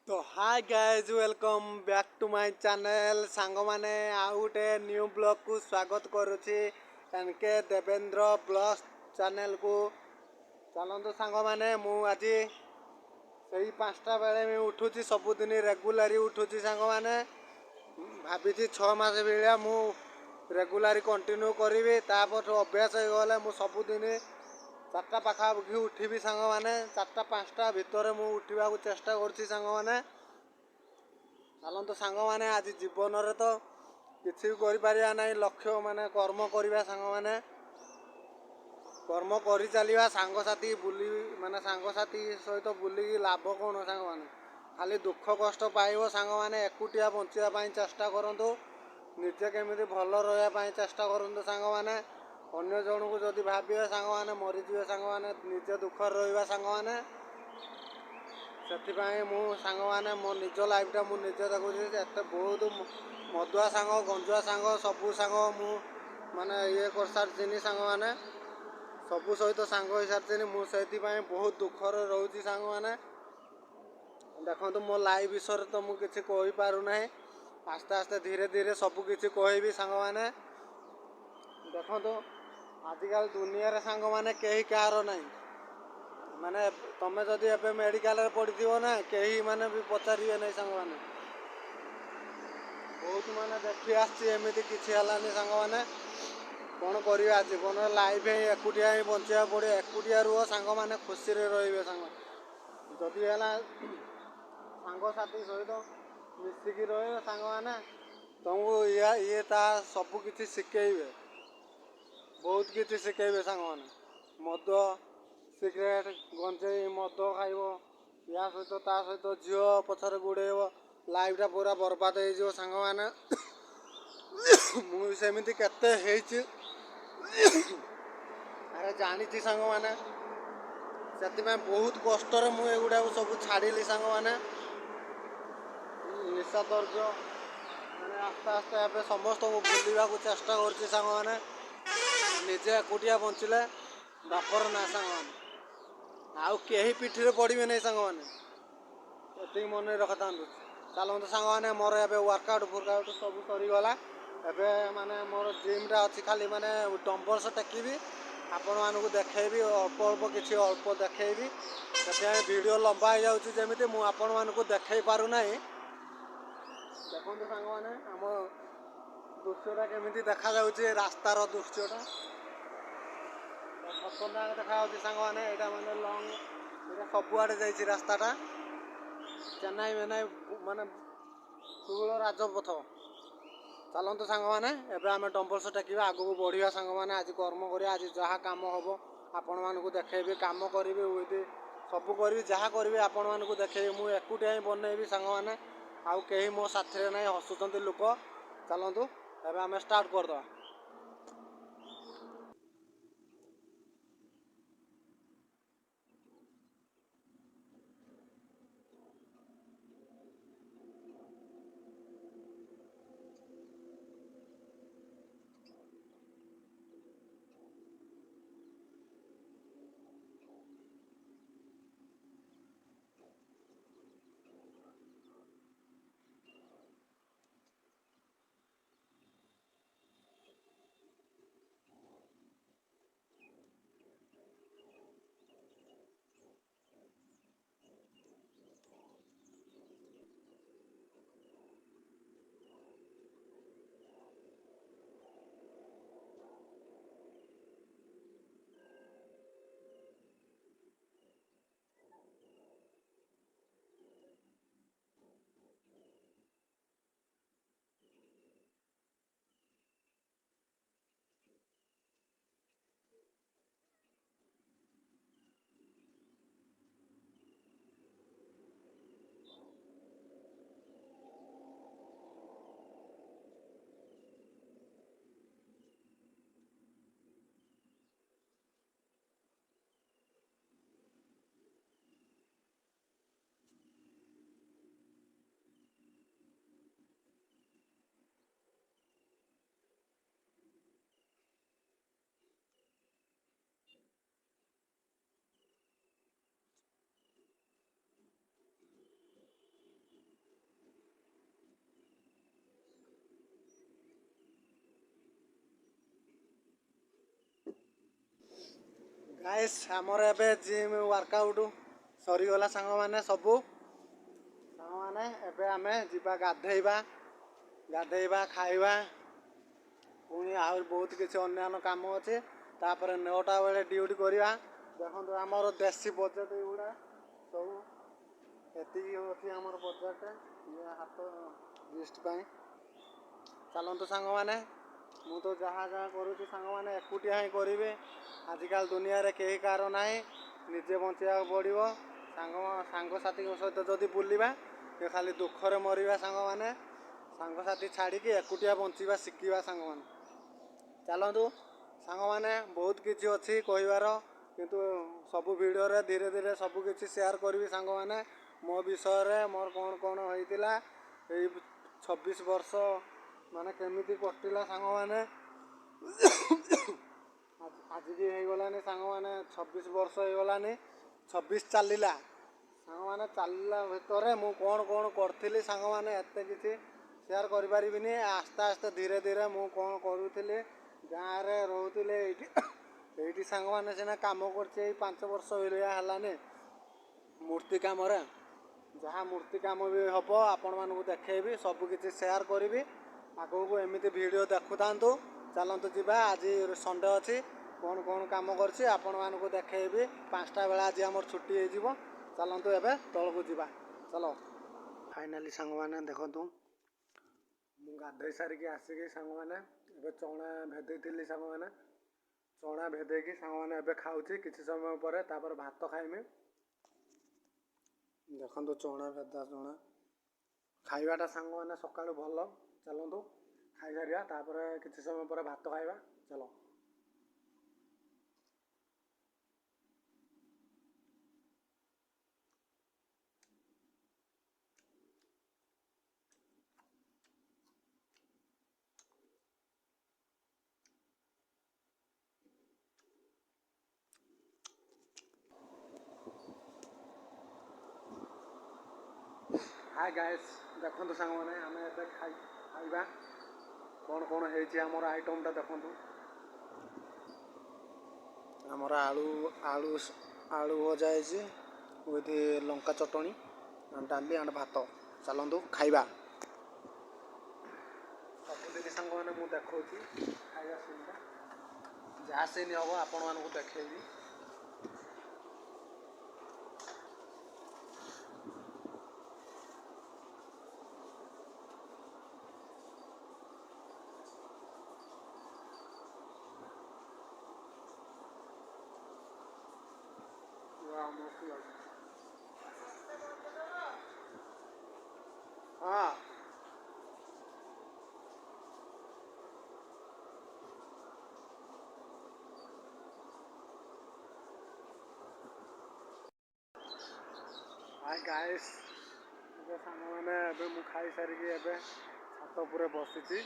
तो hi guys welcome back to my channel सांग माने आउ गोटे न्यू ब्लॉग को स्वागत करुच्ची एनके देवेंद्र ब्लॉग चैनल को। चलते सांग माने मु आज सही 5टा बेले मैं उठुची सबुदिन रेगुलारी उठुची सांग माने भाभी 6 मास भाया मु रेगुलारी कंटिन्यू करी तापर अभ्यास हो गले मु सबुदिन 4टा पाखापाखि उठिबी सांग माने 4टा 5टा भितर मु उठा चेष्टा करछि सांग माने। चलते सांग माने आज जीवन रे तो किसी भी करिपारिया नहीं लक्ष्य माने कर्म करवा सांग माने कर्म करी चलिया सांग साथी बुली माने सांग साथी सहित बुली लाभ कौन सांग माने खाली दुख कष्ट पाइब सांग माने एकुटिया बंचिया पाई चेष्टा करंतु निजे केमिति भल रहिया पाई चेष्टा करंतु सांग माने अन्य जन को जदि भाविए सांग माने मरीजिए सांग माने निजे दुख रहिबा सांग माने से मु सांग माने मो निज लाइफटा मु निजे देखुची एत बहुत मदुआ सांग गंजुआ सांग सबू सांग मु माने ये कर सारी सांग माने सबू सहित सांग हो सारी मुझे बहुत दुखर रोची सांग माने। देखो मो लाइफ विषय तो मुझे किसी कही पारुना आस्ते आस्ते धीरे धीरे सबू किसी कहबी सांग माने। देखो आजिकल दुनिया रे सांग माने कहीं कहार ना माने तमें जदि एबे मेडिकल पड़ी ना कहीं माने भी पचारे नहीं सांग माने बहुत माने देखी आमती किसी है सांग माने कौन करा जीवन लाइफ ही एकुटिया ही बचा पड़े एकुटिया रुह सांग माने खुशी रे सांग जदि है सांग साथी सहित मिसिकी रही सांग माने तुमको ये सबू किसी शिखेबे बहुत किसी शिखेबे सांग माने मद सिगरेट गंजेई मद खाइब या सहित झील पछरे गुड़ेब लाइफटा पूरा बर्बाद हो सांग माने मुझे केते अरे जानी सांग माने से बहुत कष्ट मुझे सब छाड़ी सांग माने निशा दर्ज मैंने आस्ते आस्ते एवं समस्त बुलवा चेष्टा कर सांग माने निजे एकुटिया बंचिले बापर ना सांग माने आउ कहीं पिठी पड़े नहीं सांग माने ये मन रखता। चलते सांग माने मोर ए वर्कआउट फुर्कआउट सब सरीगला एवं माने मोर जिम्टा अच्छी खाली माने डंबल्स टेकिबी आपण मानक देखी अल्प अल्प किसी अल्प देखी से वीडियो लंबा हो जाऊँगी मुझे आपण मानक देखे पारना। देखो सांग माने आम दृश्यटा केमी देखा रास्तार दृश्यटा खतरनाक देखा सांग माने यहाँ माने लंग ये सबुआड़े जा रास्ताटा चेन्नई मेन्नाई माने सुगुल राजपथ। चलते सांग माने एबे आम डंबल्स टेकिबा आगू बढ़िया सांग माने आज कर्म करिया आज जहाँ काम हम आपण मानक देखेबी काम करी विथ सबू करी जहाँ करी आपण मानक देखेबी मुझे एकुटिया ही बनइबी सांग माने आउ कहीं मो साथी नहीं हसुंच लोक। चलतु एबे आम स्टार्ट करदे। ଗାଇସ୍ ଆମର ଏବେ ଜିମ୍ ୱାର୍କଆଉଟ୍ ସରିଗଲା ସାଙ୍ଗମାନେ ସବୁ ସାଙ୍ଗମାନେ ଏବେ ଆମେ ଯିବା ଗାଧେଇବା ଖାଇବା ପୁଣି ଆହୁରି ବହୁତ କିଛି ଅନ୍ୟାନ୍ୟ କାମ ଅଛି ତାପରେ 9ଟା ବେଳେ ଡ୍ୟୁଟି କରିବା ଦେଖନ୍ତୁ ଆମର ଦେଶୀ ବଜେଟ୍ ଏଗୁଡ଼ା ସବୁ ଏତିକି ଅଛି ଆମର ବଜେଟ୍ ଇଏ ହାତ ଲିଷ୍ଟ ପାଇଁ ଚାଲନ୍ତୁ ସାଙ୍ଗମାନେ ମୁଁ ତ ଯାହା କରୁଛି ସାଙ୍ଗମାନେ ଏକୁଟିଆ ହିଁ କରିବି ଆଜିକାଲି ଦୁନିଆରେ କେହି କାହାର ନାହିଁ ନିଜେ ବଞ୍ଚିବାକୁ ପଡ଼ିବ ସାଙ୍ଗସାଥିଙ୍କ ସହିତ ଯଦି ବୁଲିବା ସେ ଖାଲି ଦୁଃଖରେ ମରିବା ସାଙ୍ଗମାନେ ସାଙ୍ଗସାଥି ଛାଡ଼ିକି ଏକୁଟିଆ ବଞ୍ଚିବା ଶିଖିବା ସାଙ୍ଗମାନେ ଚାଲନ୍ତୁ ସାଙ୍ଗମାନେ ବହୁତ କିଛି ଅଛି କହିବାର କିନ୍ତୁ ସବୁ ଭିଡ଼ିଓରେ ଧୀରେ ଧୀରେ ସବୁ କିଛି ସେୟାର କରିବି ସାଙ୍ଗମାନେ ମୋ ବିଷୟରେ ମୋର କ'ଣ ହେଇଥିଲା ଏଇ 26 ବର୍ଷ ମାନେ କେମିତି କଟିଲା ସାଙ୍ଗମାନେ ଆଜିକି ହେଇଗଲାନି ସାଙ୍ଗମାନେ 26 ବର୍ଷ ହେଇଗଲାନି 26 ଚାଲିଲା ସାଙ୍ଗମାନେ ଚାଲିଲା ଭିତରେ ମୁଁ କ'ଣ କରିଥିଲି ସାଙ୍ଗମାନେ ଏତେ କିଛି ସେୟାର କରିପାରିବିନି ଆସ୍ତେ ଆସ୍ତେ ଧୀରେ ଧୀରେ ମୁଁ କ'ଣ କରୁଥିଲି ଗାଁରେ ରହୁଥିଲେ ଏଇଠି ସାଙ୍ଗମାନେ ସିନା କାମ କରୁଛି ଏଇ 5 ବର୍ଷ ଭଳିଆ ହେଲାନି ମୂର୍ତ୍ତି କାମରେ ଯାହା ମୂର୍ତ୍ତି କାମ ବି ହେବ ଆପଣମାନଙ୍କୁ ଦେଖେଇବି ସବୁ କିଛି ସେୟାର କରିବି ଆଗକୁ ଏମିତି ଭିଡ଼ିଓ ଦେଖୁଥାନ୍ତୁ ଚାଲନ୍ତୁ ଯିବା ଆଜି ସଣ୍ଡେ ଅଛି କ'ଣ କାମ କରିଛି ଆପଣମାନଙ୍କୁ ଦେଖେଇବି 5ଟା ବେଳେ ଆଜି ଆମର ଛୁଟି ହେଇଯିବ ଚାଲନ୍ତୁ ଏବେ ତଳକୁ ଯିବା ଚାଲ ଫାଇନାଲି ସାଙ୍ଗମାନେ ଦେଖନ୍ତୁ ମୁଁ ଗାଧୋଇ ସାରିକି ଆସିକି ସାଙ୍ଗମାନେ ଏବେ ଚଣା ଭେଦେଇଥିଲି ସାଙ୍ଗମାନେ ଚଣା ଭେଦେଇକି ସାଙ୍ଗମାନେ ଏବେ ଖାଉଛି କିଛି ସମୟ ପରେ ତାପରେ ଭାତ ଖାଇମି ଦେଖନ୍ତୁ ଚଣା ଖାଇବାଟା ସାଙ୍ଗମାନେ ସକାଳୁ ଭଲ ଚାଲନ୍ତୁ ଖାଇସାରିବା ତାପରେ କିଛି ସମୟ ପରେ ଭାତ ଖାଇବା ଚାଲ ହାଇ ଗାଇସ୍ ଦେଖନ୍ତୁ ସାଙ୍ଗମାନେ ଆମେ ଏବେ ଖାଇବା କ'ଣ ହେଇଛି ଆମର ଆଇଟମ୍ଟା ଦେଖନ୍ତୁ ଆମର ଆଳୁ ଭଜା ହେଇଛି ୱିଥ୍ ଲଙ୍କା ଚଟଣି ଡାଲି ଆଣ୍ଡ ଭାତ ଚାଲନ୍ତୁ ଖାଇବା ସବୁଦିନ ସାଙ୍ଗମାନେ ମୁଁ ଦେଖାଉଛି ଖାଇବା ସିନ୍ଟା ଯାହା ସିନ୍ ହେବ ଆପଣମାନଙ୍କୁ ଦେଖେଇବି ହଁ ହାଇ ଗାଇସ୍ ଏବେ ସାଙ୍ଗମାନେ ଏବେ ମୁଁ ଖାଇସାରିକି ଏବେ ଛାତ ଉପରେ ବସିଛି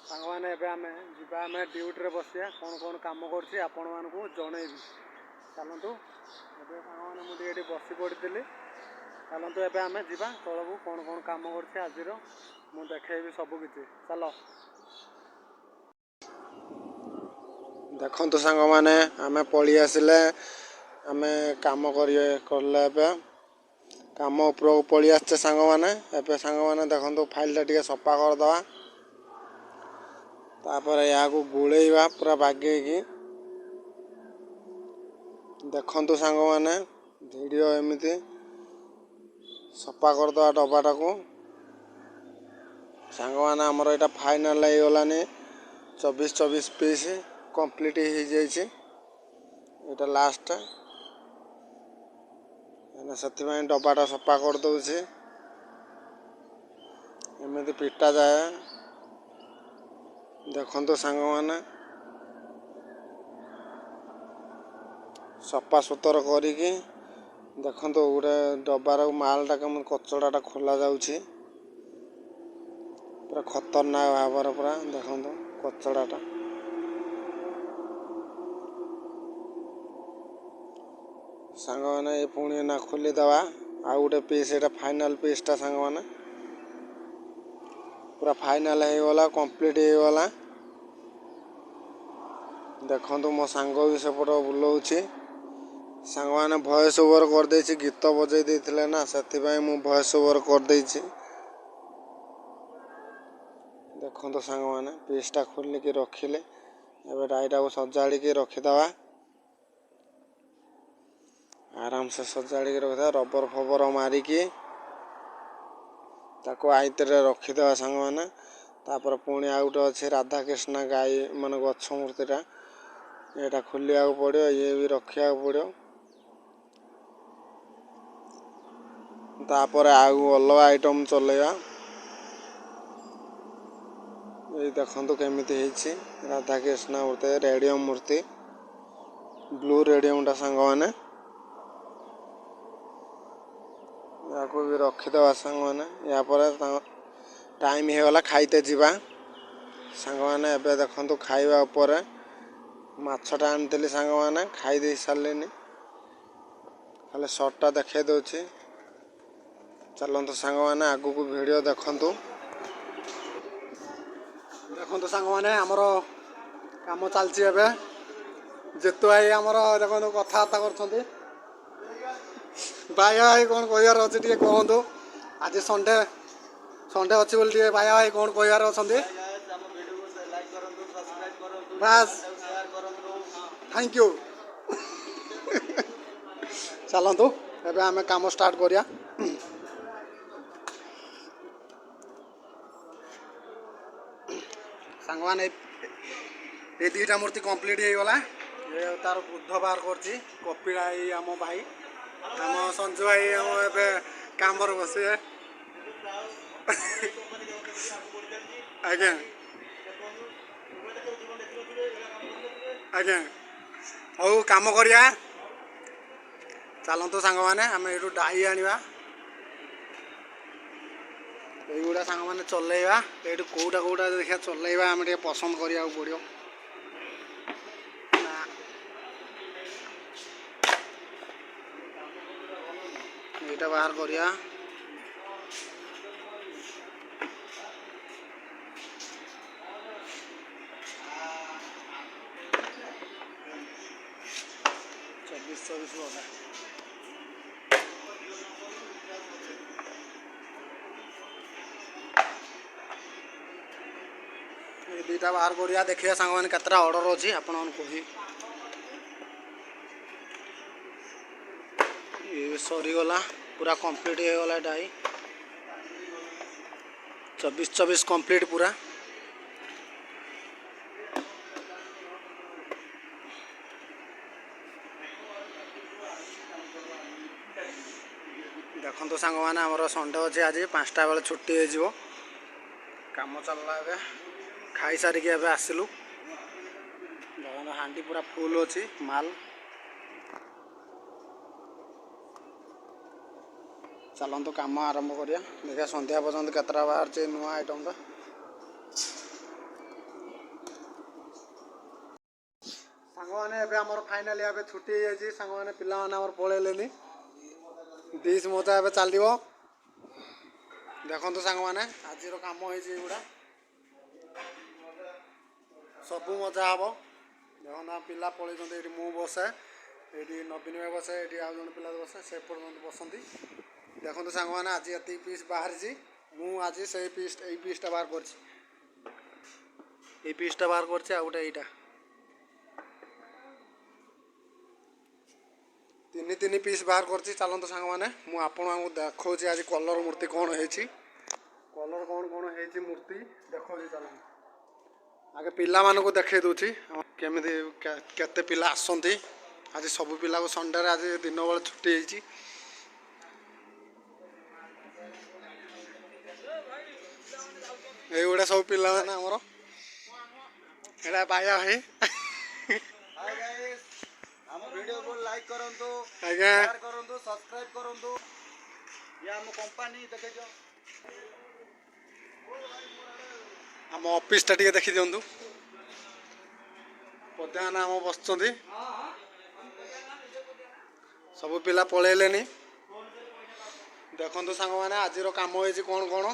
ସାଙ୍ଗମାନେ ଏବେ ଆମେ ଯିବା ଆମେ ଡ୍ୟୁଟିରେ ବସିବା କ'ଣ କାମ କରୁଛି ଆପଣମାନଙ୍କୁ ଜଣେଇବି ଚାଲନ୍ତୁ ଏବେ ସାଙ୍ଗମାନେ ମୁଁ ଟିକେ ଏଠି ବସି ପଡ଼ିଥିଲି ଚାଲନ୍ତୁ ଏବେ ଆମେ ଯିବା ତଳକୁ କ'ଣ କାମ କରୁଛି ଆଜିର ମୁଁ ଦେଖେଇବି ସବୁ କିଛି ଚାଲ ଦେଖନ୍ତୁ ସାଙ୍ଗମାନେ ଆମେ ପଳେଇ ଆସିଲେ ଆମେ କାମ କଲେ ଏବେ କାମ ଉପରକୁ ପଳେଇ ଆସିଛେ ସାଙ୍ଗମାନେ ଏବେ ସାଙ୍ଗମାନେ ଦେଖନ୍ତୁ ଫାଇଲଟା ଟିକେ ସଫା କରିଦେବା ତାପରେ ଏହାକୁ ଗୁଳେଇବା ପୁରା ବାଗେଇକି ଦେଖନ୍ତୁ ସାଙ୍ଗମାନେ ଭିଡ଼ିଓ ଏମିତି ସଫା କରିଦେବା ଡବାଟାକୁ ସାଙ୍ଗମାନେ ଆମର ଏଇଟା ଫାଇନାଲ୍ ହେଇଗଲାନି 24 ପିସ୍ କମ୍ପ୍ଲିଟ୍ ହେଇଯାଇଛି ଏଇଟା ଲାଷ୍ଟ ସେଥିପାଇଁ ଡବାଟା ସଫା କରିଦେଉଛି ଏମିତି ପିଟା ଯାଏ ଦେଖନ୍ତୁ ସାଙ୍ଗମାନେ ସଫା ସୁତର କରିକି ଦେଖନ୍ତୁ ଗୋଟେ ଡବାର ମାଲଟା କେମିତି କଚଡ଼ାଟା ଖୋଲା ଯାଉଛି ପୁରା ଖତରନାକ ଭାବରେ ପୁରା ଦେଖନ୍ତୁ କଚଡ଼ାଟା ସାଙ୍ଗମାନେ ଏ ପୁଣି ନା ଖୋଲିଦେବା ଆଉ ଗୋଟେ ପିସ୍ ଏଇଟା ଫାଇନାଲ୍ ପିସ୍ଟା ସାଙ୍ଗମାନେ ପୁରା ଫାଇନାଲ୍ ହେଇଗଲା କମ୍ପ୍ଲିଟ୍ ହେଇଗଲା ଦେଖନ୍ତୁ ମୋ ସାଙ୍ଗ ବି ସେପଟ ବୁଲଉଛି ସାଙ୍ଗମାନେ ଭଏସ୍ ଓଭର୍ କରିଦେଇଛି, ଗୀତ ବଜେଇ ଦେଇଥିଲେ ନା, ସେଥିପାଇଁ ମୁଁ ଭଏସ୍ ଓଭର୍ କରିଦେଇଛି। ଦେଖନ୍ତୁ ସାଙ୍ଗମାନେ ପିସ୍ଟା ଖୋଲିକି ରଖିଲେ। ଏବେ ଡାଇଟାକୁ ସଜାଡ଼ିକି ରଖିଦେବା। ଆରାମସେ ସଜାଡ଼ିକି ରଖିଦେବା। ରବର ଫବର ମାରିକି ତାକୁ ଆଇତରେ ରଖିଦେବା ସାଙ୍ଗମାନେ। ତାପରେ ପୁଣି ଆଉ ଗୋଟେ ଅଛି ରାଧାକୃଷ୍ଣ ଗାଈ ମାନେ ଗଛ ମୂର୍ତ୍ତିଟା, ଏଇଟା ଖୋଲିବାକୁ ପଡ଼ିବ, ଇଏ ବି ରଖିବାକୁ ପଡ଼ିବ। ତାପରେ ଆଉ ଅଲଗା ଆଇଟମ୍ ଚଲେଇବା। ଏଇ ଦେଖନ୍ତୁ କେମିତି ହେଇଛି ରାଧାକୃଷ୍ଣ ମୂର୍ତ୍ତି, ରେଡ଼ିୟମ୍ ମୂର୍ତ୍ତି, ବ୍ଲୁ ରେଡ଼ିୟମ୍ଟା ସାଙ୍ଗମାନେ। ୟାକୁ ବି ରଖିଦେବା ସାଙ୍ଗମାନେ। ୟାପରେ ଟାଇମ୍ ହେଇଗଲା ଖାଇତେ ଯିବା ସାଙ୍ଗମାନେ। ଏବେ ଦେଖନ୍ତୁ ଖାଇବା ଉପରେ ମାଛଟା ଆଣିଥିଲି ସାଙ୍ଗମାନେ, ଖାଇ ଦେଇ ସାରିଲିନି, ଖାଲି ସର୍ଟଟା ଦେଖାଇ ଦେଉଛି। ଚାଲନ୍ତୁ ସାଙ୍ଗମାନେ ଆଗକୁ ଭିଡ଼ିଓ ଦେଖନ୍ତୁ। ଦେଖନ୍ତୁ ସାଙ୍ଗମାନେ ଆମର କାମ ଚାଲିଛି ଏବେ। ଯେତୁ ଭାଇ ଆମର ଦେଖନ୍ତୁ କଥାବାର୍ତ୍ତା କରୁଛନ୍ତି। ବାୟା ଭାଇ କ'ଣ କହିବାର ଅଛି ଟିକେ କୁହନ୍ତୁ। ଆଜି ସଣ୍ଡେ ଅଛି ବୋଲି ଟିକେ ବାୟା ଭାଇ କ'ଣ କହିବାର ଅଛନ୍ତି? ବାସ୍, ଥ୍ୟାଙ୍କ ୟୁ। ଚାଲନ୍ତୁ ଏବେ ଆମେ କାମ ଷ୍ଟାର୍ଟ କରିବା। ସାଙ୍ଗମାନେ ଏ ଦୁଇଟା ମୂର୍ତ୍ତି କମ୍ପ୍ଲିଟ୍ ହେଇଗଲା। ଏ ତାର ବୁଦ୍ଧ ବାହାର କରୁଛି କପିଳା, ଏଇ ଆମ ଭାଇ, ଆମ ସଞ୍ଜୁ ଭାଇ ଆମ ଏବେ କାମରେ ବସିବେ। ଆଜ୍ଞା ଆଜ୍ଞା, ହଉ କାମ କରିବା। ଚାଲନ୍ତୁ ସାଙ୍ଗମାନେ ଆମେ ଏଇଠୁ ଡାଇ ଆଣିବା। ଏଇଗୁଡ଼ା ସାଙ୍ଗମାନେ ଚଲେଇବା। ଏଇଠୁ କେଉଁଟା ଦେଖିବା ଚଲେଇବା, ଆମେ ଟିକେ ପସନ୍ଦ କରିବାକୁ ପଡ଼ିବ। ଏଇଟା ବାହାର କରିବା। ଏ ଦୁଇଟା ବାହାର କରିବା। ଦେଖିବା ସାଙ୍ଗମାନେ କେତେଟା ଅର୍ଡ଼ର ଅଛି ଆପଣମାନଙ୍କୁ କହିବି। ଏ ସରିଗଲା, ପୁରା କମ୍ପ୍ଲିଟ୍ ହେଇଗଲା ଡାଇ। 24 କମ୍ପ୍ଲିଟ୍ ପୁରା। ଦେଖନ୍ତୁ ସାଙ୍ଗମାନେ ଆମର ସଣ୍ଡେ ଅଛି, ଆଜି 5ଟା ବେଳେ ଛୁଟି ହେଇଯିବ। କାମ ଚାଲିଲା ଏବେ, ଖାଇସାରିକି ଏବେ ଆସିଲୁ। ଦେଖନ୍ତୁ ହାଣ୍ଡି ପୁରା ଫୁଲ୍ ଅଛି ମାଲ୍। ଚାଲନ୍ତୁ କାମ ଆରମ୍ଭ କରିବା। ଦେଖିବା ସନ୍ଧ୍ୟା ପର୍ଯ୍ୟନ୍ତ କେତେଟା ବାହାରୁଛି ନୂଆ ଆଇଟମ୍ଟା। ସାଙ୍ଗମାନେ ଏବେ ଆମର ଫାଇନାଲି ଏବେ ଛୁଟି ହେଇଯାଇଛି। ସାଙ୍ଗମାନେ ପିଲାମାନେ ଆମର ପଳେଇଲେନି। ଡିସ୍ ମଜା ଏବେ ଚାଲିବ। ଦେଖନ୍ତୁ ସାଙ୍ଗମାନେ ଆଜିର କାମ ହେଇଛି ଏଇଗୁଡ଼ା, ସବୁ ମଜା ହେବ। ଦେଖନ୍ତୁ ଆମ ପିଲା ପଳେଇଛନ୍ତି। ଏଇଠି ମୁଁ ବସେ, ଏଇଠି ନବୀନ ଭାଇ ବସେ, ଏଇଠି ଆଉ ଜଣେ ପିଲା ବସେ, ସେ ପର୍ଯ୍ୟନ୍ତ ବସନ୍ତି। ଦେଖନ୍ତୁ ସାଙ୍ଗମାନେ ଆଜି ଏତିକି ପିସ୍ ବାହାରିଛି। ମୁଁ ଆଜି ସେଇ ଏଇ ପିସ୍ଟା ବାହାର କରିଛି। ଏଇ ପିସ୍ଟା ବାହାର କରିଛି, ଆଉ ଗୋଟେ ଏଇଟା। ତିନି ପିସ୍ ବାହାର କରିଛି। ଚାଲନ୍ତୁ ସାଙ୍ଗମାନେ ମୁଁ ଆପଣଙ୍କୁ ଦେଖାଉଛି ଆଜି କଲର୍ ମୂର୍ତ୍ତି କ'ଣ ହେଇଛି। କଲର୍ କ'ଣ ହେଇଛି ମୂର୍ତ୍ତି ଦେଖାଉଛି। ଚାଲନ୍ତୁ ଆଗେ ପିଲାମାନଙ୍କୁ ଦେଖାଇ ଦେଉଛି କେମିତି କେତେ ପିଲା ଆସନ୍ତି। ଆଜି ସବୁ ପିଲାକୁ ସଣ୍ଡେରେ ଆଜି ଦିନ ବେଳେ ଛୁଟି ହେଇଛି। এইগুଡ଼ା ସବୁ ପିଲାମାନେ ଆମର। ଏଇଟା ବାୟା ଭାଇ। ଆମ ଭିଡ଼ିଓକୁ ଲାଇକ୍ କରନ୍ତୁ, ଆଜ୍ଞା, ସେୟାର କରନ୍ତୁ, ସବସ୍କ୍ରାଇବ୍ କରନ୍ତୁ। ଇଏ ଆମ କମ୍ପାନୀ ଦେଖେଇଛ। ଆମ ଅଫିସଟା ଟିକେ ଦେଖି ଦିଅନ୍ତୁ। ପ୍ରଧାନ ଆମ ବସିଛନ୍ତି, ସବୁ ପିଲା ପଳେଇଲେନି। ଦେଖନ୍ତୁ ସାଙ୍ଗମାନେ ଆଜିର କାମ ହେଇଛି କ'ଣ।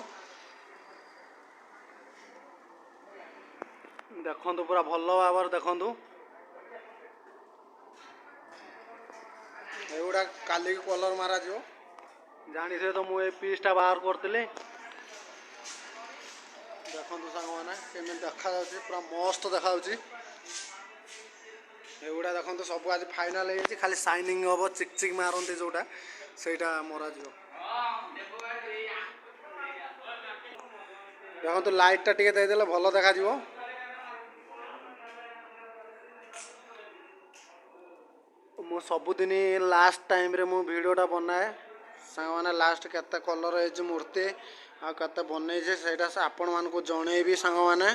ଦେଖନ୍ତୁ ପୁରା ଭଲ ଭାବରେ ଦେଖନ୍ତୁ। एगुड़ा काली कलर मारा जो जानी से तो मुझे पीसटा बाहर करती देखो सांग मैंने केमी देखा पूरा मस्त देखा एगुड़ा देखो सब आज फाइनाल हो खाली साइनिंग हम चिक चिक मारती जोटा से मरा देखो लाइट टा देदेले भल देखा मु सबुदिन लास्ट टाइम रे मु वीडियोटा बनाए सांग मैंने लास्ट केते कलर है मूर्ति आते बनई आपण मानक जनईबी सांग मैंने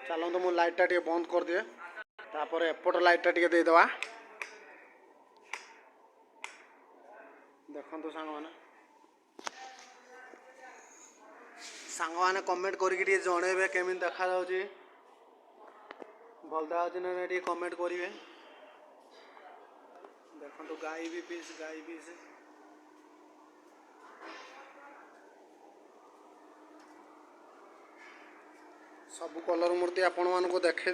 चलते मु लाइटा टे बंद कर दिए तापर एपट लाइटा टे देदेवा देखो सांग मैंने कमेंट करके जनइबे केमी देखा भल देखा ना कमेंट करेंगे देखो गाई भी पीस सब कलर मूर्ति आपण मानक देखे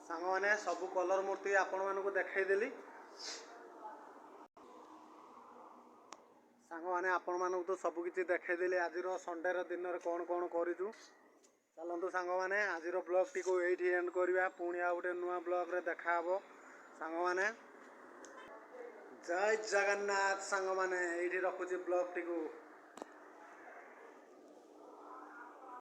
सांग मैंने सब कलर मूर्ति आपण मानक देखेदेली सांग मैंने आपण मानक तो सबकि देखेदेली आज संडे दिन में कौन कौन करूँ चलतु सांग मैंने आज ब्लॉग टी को ये एंड करवा पुणी आ गए नुआ ब्लॉग रे देखा सांग मैंने जय जगन्नाथ सांग मैंने ये रखुची ब्लॉग टी को।